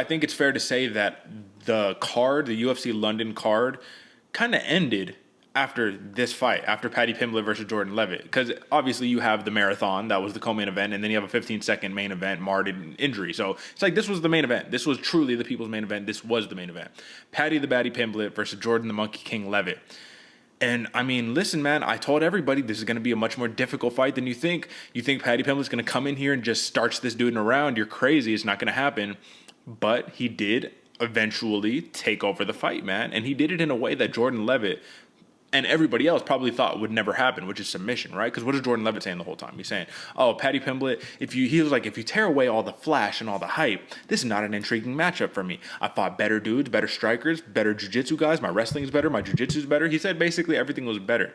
I think it's fair to say that the UFC London card, kind of ended after this fight, after Paddy Pimblett versus Jordan Leavitt. Because obviously you have the marathon, that was the co-main event, and then you have a 15-second main event marred in injury. So it's like this was the main event. This was truly the people's main event. This was the main event. Paddy the Baddy Pimblett versus Jordan the Monkey King Leavitt. And, I mean, listen, man, I told everybody this is going to be a much more difficult fight than you think. You think Paddy Pimblett's going to come in here and just starch this dude in a round. You're crazy. It's not going to happen. But he did eventually take over the fight, man. And he did it in a way that Jordan Leavitt and everybody else probably thought would never happen, which is submission, right? Because what is Jordan Leavitt saying the whole time? He's saying, oh, Paddy Pimblett, if you tear away all the flash and all the hype, this is not an intriguing matchup for me. I fought better dudes, better strikers, better jiu-jitsu guys. My wrestling is better. My jiu-jitsu is better. He said basically everything was better.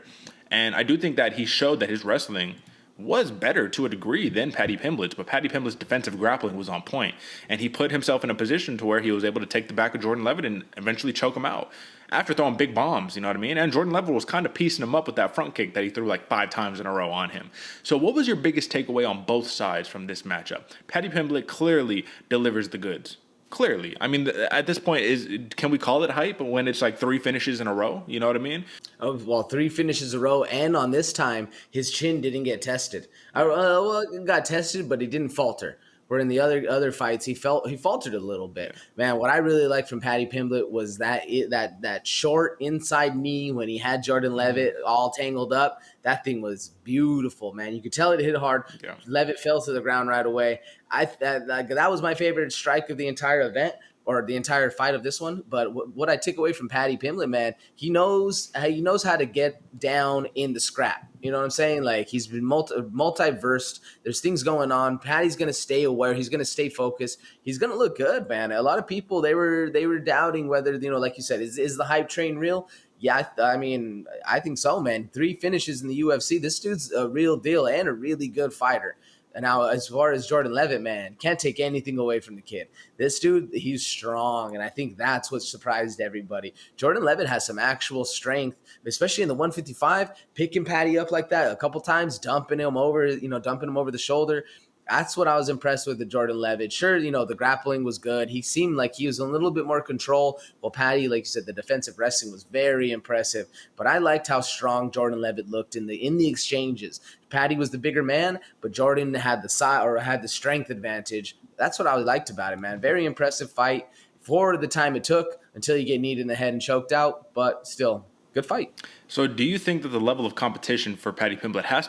And I do think that he showed that his wrestling was better to a degree than Paddy Pimblett's, but Paddy Pimblett's defensive grappling was on point. And he put himself in a position to where he was able to take the back of Jordan Leavitt and eventually choke him out after throwing big bombs, you know what I mean? And Jordan Leavitt was kind of piecing him up with that front kick that he threw like 5 times in a row on him. So what was your biggest takeaway on both sides from this matchup? Paddy Pimblett clearly delivers the goods. Clearly. I mean, at this point, can we call it hype when it's like 3 finishes in a row? You know what I mean? Oh, well, 3 finishes in a row, and on this time, his chin didn't get tested. It got tested, but he didn't falter. Where in the other fights, he faltered a little bit. Man, what I really liked from Paddy Pimblett was that short inside knee when he had Jordan Leavitt all tangled up. That thing was beautiful, man. You could tell it hit hard. Yeah. Leavitt fell to the ground right away. That was my favorite strike of the entire event, or the entire fight of this one. But what I took away from Paddy Pimblett, man, he knows how to get down in the scrap. You know what I'm saying? Like, he's been multi-versed. There's things going on. Paddy's going to stay aware. He's going to stay focused. He's going to look good, man. A lot of people, they were doubting whether, like you said, is the hype train real? Yeah, I mean, I think so, man. 3 finishes in the UFC. This dude's a real deal and a really good fighter. And now, as far as Jordan Leavitt, man, can't take anything away from the kid. This dude, he's strong, and I think that's what surprised everybody. Jordan Leavitt has some actual strength, especially in the 155, picking Paddy up like that a couple times, dumping him over the shoulder. That's what I was impressed with Jordan Leavitt. Sure, the grappling was good. He seemed like he was a little bit more control. Well, Paddy, like you said, the defensive wrestling was very impressive. But I liked how strong Jordan Leavitt looked in the exchanges. Paddy was the bigger man, but Jordan had the strength advantage. That's what I liked about it, man. Very impressive fight for the time it took until you get kneed in the head and choked out. But still, good fight. So do you think that the level of competition for Paddy Pimblett has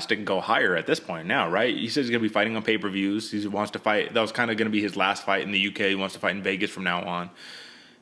to go higher at this point now, right? He says he's going to be fighting on pay-per-views. He wants to fight. That was kind of going to be his last fight in the UK. He wants to fight in Vegas from now on.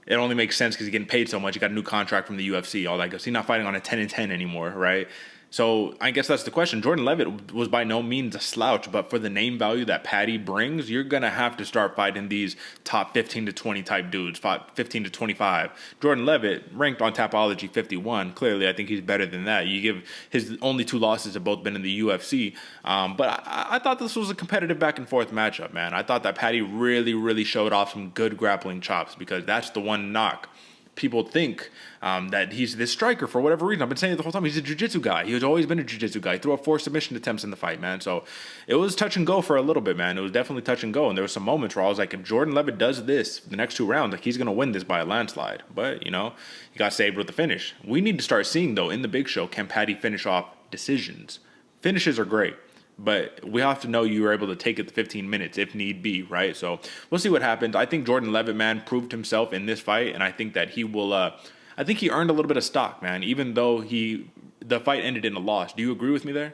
It only makes sense because he's getting paid so much. He got a new contract from the UFC, all that goes. He's not fighting on a 10-10 anymore, right? So I guess that's the question. Jordan Leavitt was by no means a slouch, but for the name value that Paddy brings, you're going to have to start fighting these top 15 to 20 type dudes, 15 to 25. Jordan Leavitt, ranked on Tapology 51. Clearly, I think he's better than that. You give his only 2 losses have both been in the UFC. But I thought this was a competitive back and forth matchup, man. I thought that Paddy really, really showed off some good grappling chops, because that's the one knock. People think that he's this striker for whatever reason. I've been saying it the whole time. He's a jiu-jitsu guy. He's always been a jiu-jitsu guy. He threw up 4 submission attempts in the fight, man. So it was touch and go for a little bit, man. It was definitely touch and go. And there were some moments where I was like, if Jordan Leavitt does this the next 2 rounds, like, he's going to win this by a landslide. But, he got saved with the finish. We need to start seeing, though, in the big show, can Paddy finish off decisions? Finishes are great, but we have to know you were able to take it to 15 minutes if need be, right? So we'll see what happens. I think Jordan Leavitt, man, proved himself in this fight, and I think that he will I think he earned a little bit of stock, man, even though the fight ended in a loss. Do you agree with me there?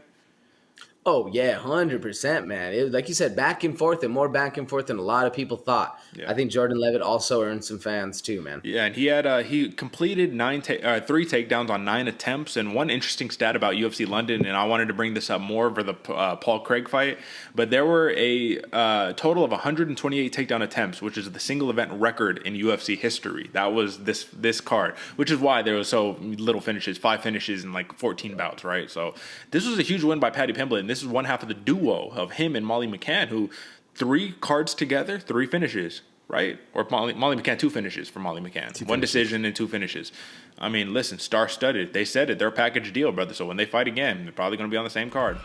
Oh, yeah, 100%, man. It was, like you said, back and forth, and more back and forth than a lot of people thought. Yeah. I think Jordan Leavitt also earned some fans too, man. Yeah, and he completed 3 takedowns on 9 attempts. And one interesting stat about UFC London, and I wanted to bring this up more for the Paul Craig fight, but there were a total of 128 takedown attempts, which is the single event record in UFC history. That was this card, which is why there was so little finishes, 5 finishes in like 14 bouts, right? So this was a huge win by Paddy Pimblett, and this is one half of the duo of him and Molly McCann, who 3 cards together, 3 finishes, right? Or Molly McCann, 2 finishes for Molly McCann. 1 decision and 2 finishes. I mean, listen, star-studded. They said it. They're a package deal, brother. So when they fight again, they're probably going to be on the same card.